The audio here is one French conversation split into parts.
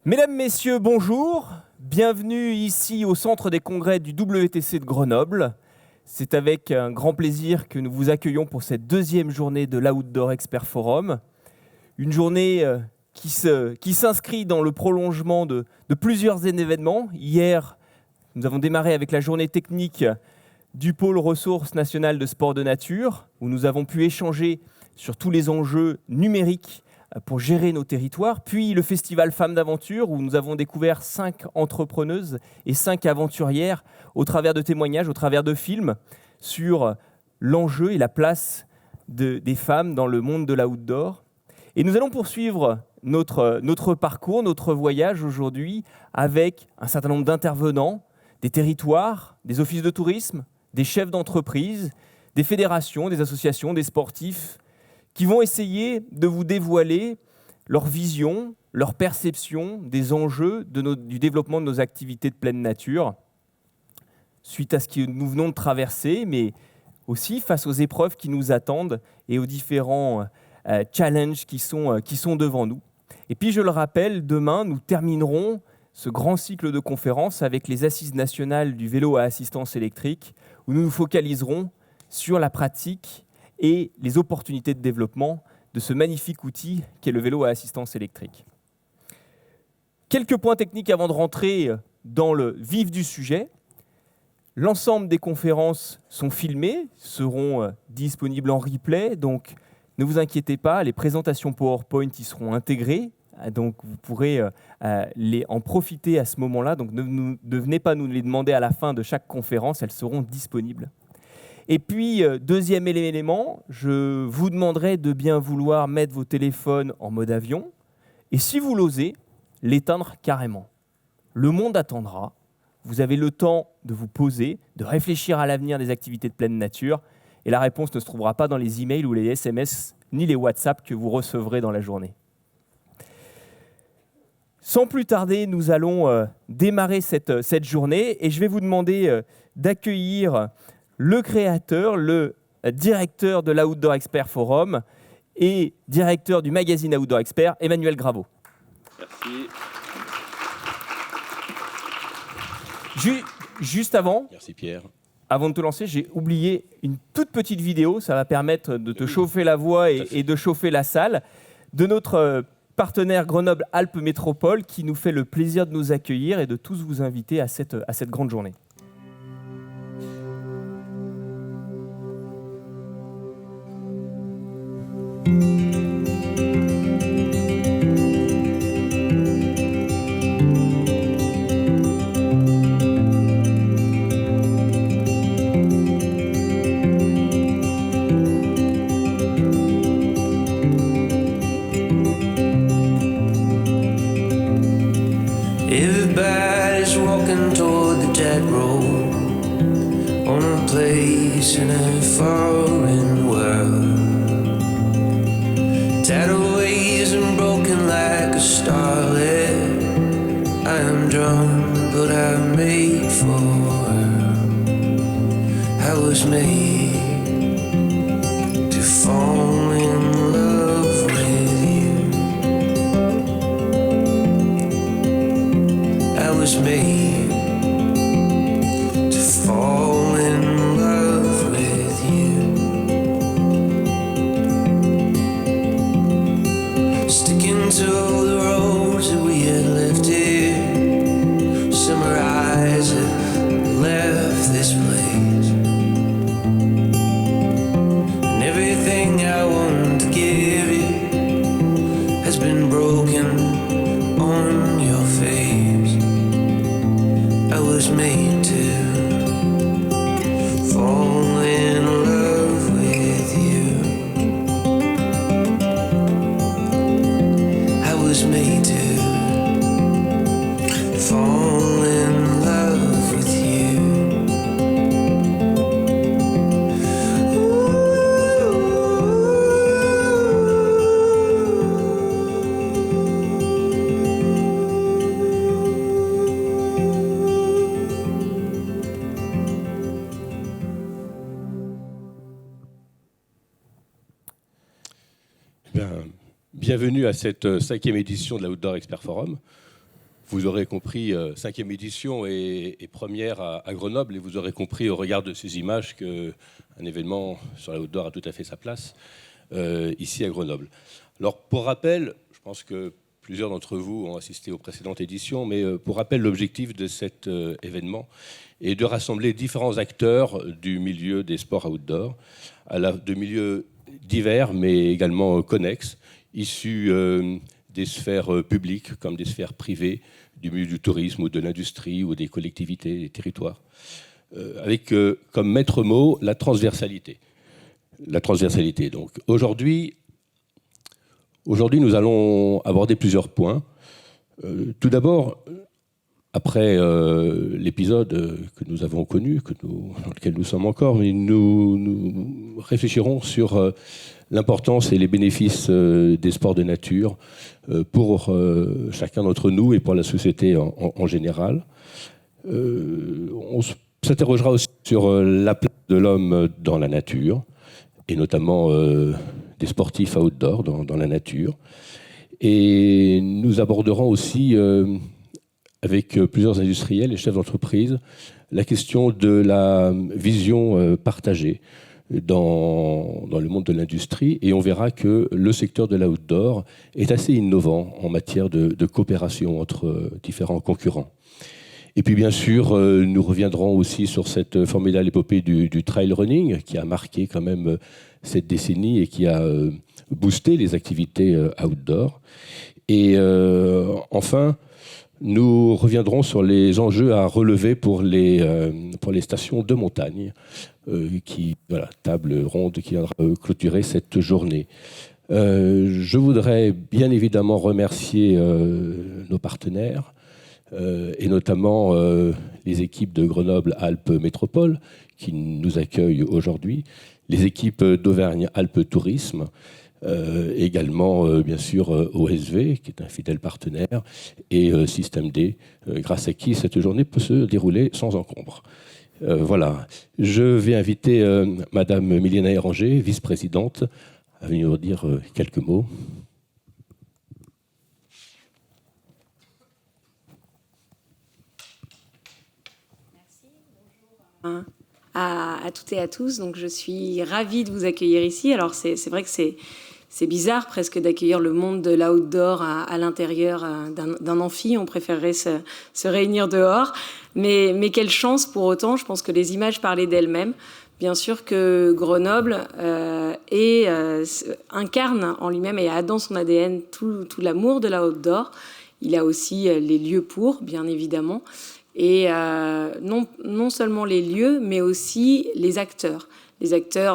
Mesdames, Messieurs, bonjour. Bienvenue ici au centre des congrès du WTC de Grenoble. C'est avec un grand plaisir que nous vous accueillons pour cette deuxième journée de l'Outdoor Expert Forum. Une journée qui s'inscrit dans le prolongement de plusieurs événements. Hier, nous avons démarré avec la journée technique du pôle ressources nationales de sport de nature, où nous avons pu échanger sur tous les enjeux numériques pour gérer nos territoires, puis le festival Femmes d'Aventure, où nous avons découvert 5 entrepreneuses et 5 aventurières au travers de témoignages, au travers de films, sur l'enjeu et la place des femmes dans le monde de l'outdoor. Et nous allons poursuivre notre parcours, notre voyage aujourd'hui, avec un certain nombre d'intervenants, des territoires, des offices de tourisme, des chefs d'entreprise, des fédérations, des associations, des sportifs, qui vont essayer de vous dévoiler leur vision, leur perception des enjeux du développement de nos activités de pleine nature, suite à ce que nous venons de traverser, mais aussi face aux épreuves qui nous attendent et aux différents challenges qui sont devant nous. Et puis, je le rappelle, demain, nous terminerons ce grand cycle de conférences avec les Assises nationales du vélo à assistance électrique, où nous nous focaliserons sur la pratique et les opportunités de développement de ce magnifique outil qu'est le vélo à assistance électrique. Quelques points techniques avant de rentrer dans le vif du sujet. L'ensemble des conférences sont filmées, seront disponibles en replay, donc ne vous inquiétez pas, les présentations PowerPoint y seront intégrées, donc vous pourrez en profiter à ce moment-là, donc ne venez pas nous les demander à la fin de chaque conférence, elles seront disponibles. Et puis, deuxième élément, je vous demanderai de bien vouloir mettre vos téléphones en mode avion et si vous l'osez, l'éteindre carrément. Le monde attendra. Vous avez le temps de vous poser, de réfléchir à l'avenir des activités de pleine nature et la réponse ne se trouvera pas dans les emails ou les SMS ni les WhatsApp que vous recevrez dans la journée. Sans plus tarder, nous allons démarrer cette journée et je vais vous demander d'accueillir le créateur, le directeur de l'Outdoor Expert Forum et directeur du magazine Outdoor Expert, Emmanuel Graveau. Merci. Juste avant, Merci Pierre. Avant de te lancer, j'ai oublié une toute petite vidéo, ça va permettre de te chauffer la voix et de chauffer la salle, de notre partenaire Grenoble-Alpes Métropole qui nous fait le plaisir de nous accueillir et de tous vous inviter à cette grande journée. Everybody's walking toward the dead road on a place in a foreign world. Tidal waves and broken like a starlet. I am drawn, but I'm made for her. I was made to fall in love with you. I was made to fall in love with you. Sticking to the roads that we had left here. Summer eyes have left this place. And everything I want to give you has been broken on your face. I was made to fall in love with you. I was made to fall in love with you. Bienvenue à cette 5e édition de l'Outdoor Expert Forum. vous aurez compris, 5e édition et première à Grenoble, et vous aurez compris au regard de ces images qu'un événement sur l'outdoor a tout à fait sa place ici à Grenoble. Alors pour rappel, je pense que plusieurs d'entre vous ont assisté aux précédentes éditions, mais pour rappel, l'objectif de cet événement est de rassembler différents acteurs du milieu des sports outdoor, de milieux divers mais également connexes, issus des sphères publiques comme des sphères privées, du milieu du tourisme ou de l'industrie ou des collectivités, des territoires, avec comme maître mot la transversalité. La transversalité. Donc aujourd'hui, nous allons aborder plusieurs points. Tout d'abord, après l'épisode que nous avons connu, dans lequel nous sommes encore, nous réfléchirons sur l'importance et les bénéfices des sports de nature pour chacun d'entre nous et pour la société en général. On s'interrogera aussi sur la place de l'homme dans la nature, et notamment des sportifs outdoor dans la nature. Et nous aborderons aussi, avec plusieurs industriels et chefs d'entreprise, la question de la vision partagée dans le monde de l'industrie. Et on verra que le secteur de l'outdoor est assez innovant en matière de coopération entre différents concurrents. Et puis bien sûr, nous reviendrons aussi sur cette formidable épopée du trail running qui a marqué quand même cette décennie et qui a boosté les activités outdoor. Et enfin, nous reviendrons sur les enjeux à relever pour les stations de montagne, table ronde qui viendra clôturer cette journée. Je voudrais bien évidemment remercier nos partenaires, et notamment les équipes de Grenoble-Alpes Métropole qui nous accueillent aujourd'hui, les équipes d'Auvergne-Alpes Tourisme, également bien sûr OSV qui est un fidèle partenaire, et Système D, grâce à qui cette journée peut se dérouler sans encombre. Voilà, je vais inviter Madame Milena Eranger, vice-présidente, à venir nous dire quelques mots. À toutes et à tous. Donc, je suis ravie de vous accueillir ici. Alors, c'est vrai que c'est bizarre presque d'accueillir le monde de l'outdoor à l'intérieur d'un amphi. On préférerait se réunir dehors. Mais quelle chance pour autant. Je pense que les images parlaient d'elles-mêmes. Bien sûr que Grenoble incarne en lui-même et a dans son ADN tout l'amour de l'outdoor. Il a aussi les lieux pour, bien évidemment. Et non seulement les lieux, mais aussi les acteurs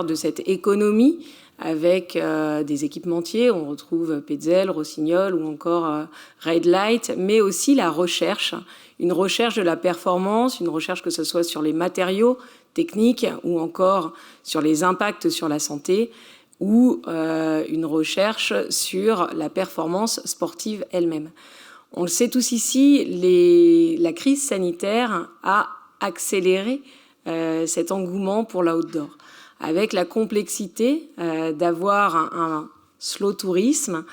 de cette économie avec des équipementiers. On retrouve Petzl, Rossignol ou encore Red Light, mais aussi la recherche, une recherche de la performance, une recherche que ce soit sur les matériaux techniques ou encore sur les impacts sur la santé, ou une recherche sur la performance sportive elle-même. On le sait tous ici, la crise sanitaire a accéléré cet engouement pour l'outdoor, avec la complexité d'avoir un slow tourisme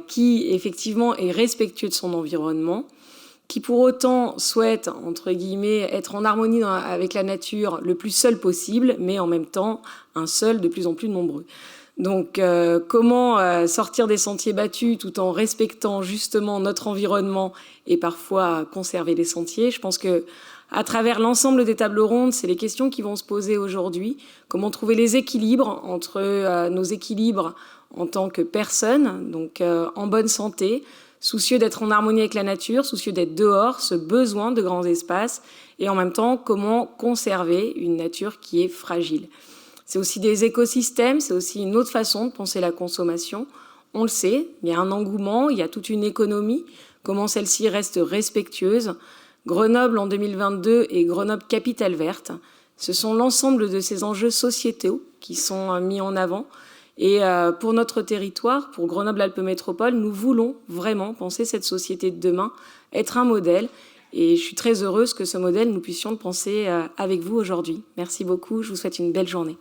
qui effectivement est respectueux de son environnement, qui pour autant souhaite, entre guillemets, être en harmonie avec la nature le plus seul possible, mais en même temps un seul de plus en plus nombreux. Donc, comment sortir des sentiers battus tout en respectant justement notre environnement et parfois conserver les sentiers? Je pense que à travers l'ensemble des tables rondes, c'est les questions qui vont se poser aujourd'hui. Comment trouver les équilibres entre nos équilibres en tant que personnes, donc en bonne santé, soucieux d'être en harmonie avec la nature, soucieux d'être dehors, ce besoin de grands espaces, et en même temps, comment conserver une nature qui est fragile. C'est aussi des écosystèmes, c'est aussi une autre façon de penser la consommation. On le sait, il y a un engouement, il y a toute une économie, comment celle-ci reste respectueuse. Grenoble en 2022 et Grenoble Capitale Verte, ce sont l'ensemble de ces enjeux sociétaux qui sont mis en avant. Et pour notre territoire, pour Grenoble-Alpes Métropole, nous voulons vraiment penser cette société de demain, être un modèle. Et je suis très heureuse que ce modèle, nous puissions le penser avec vous aujourd'hui. Merci beaucoup, je vous souhaite une belle journée.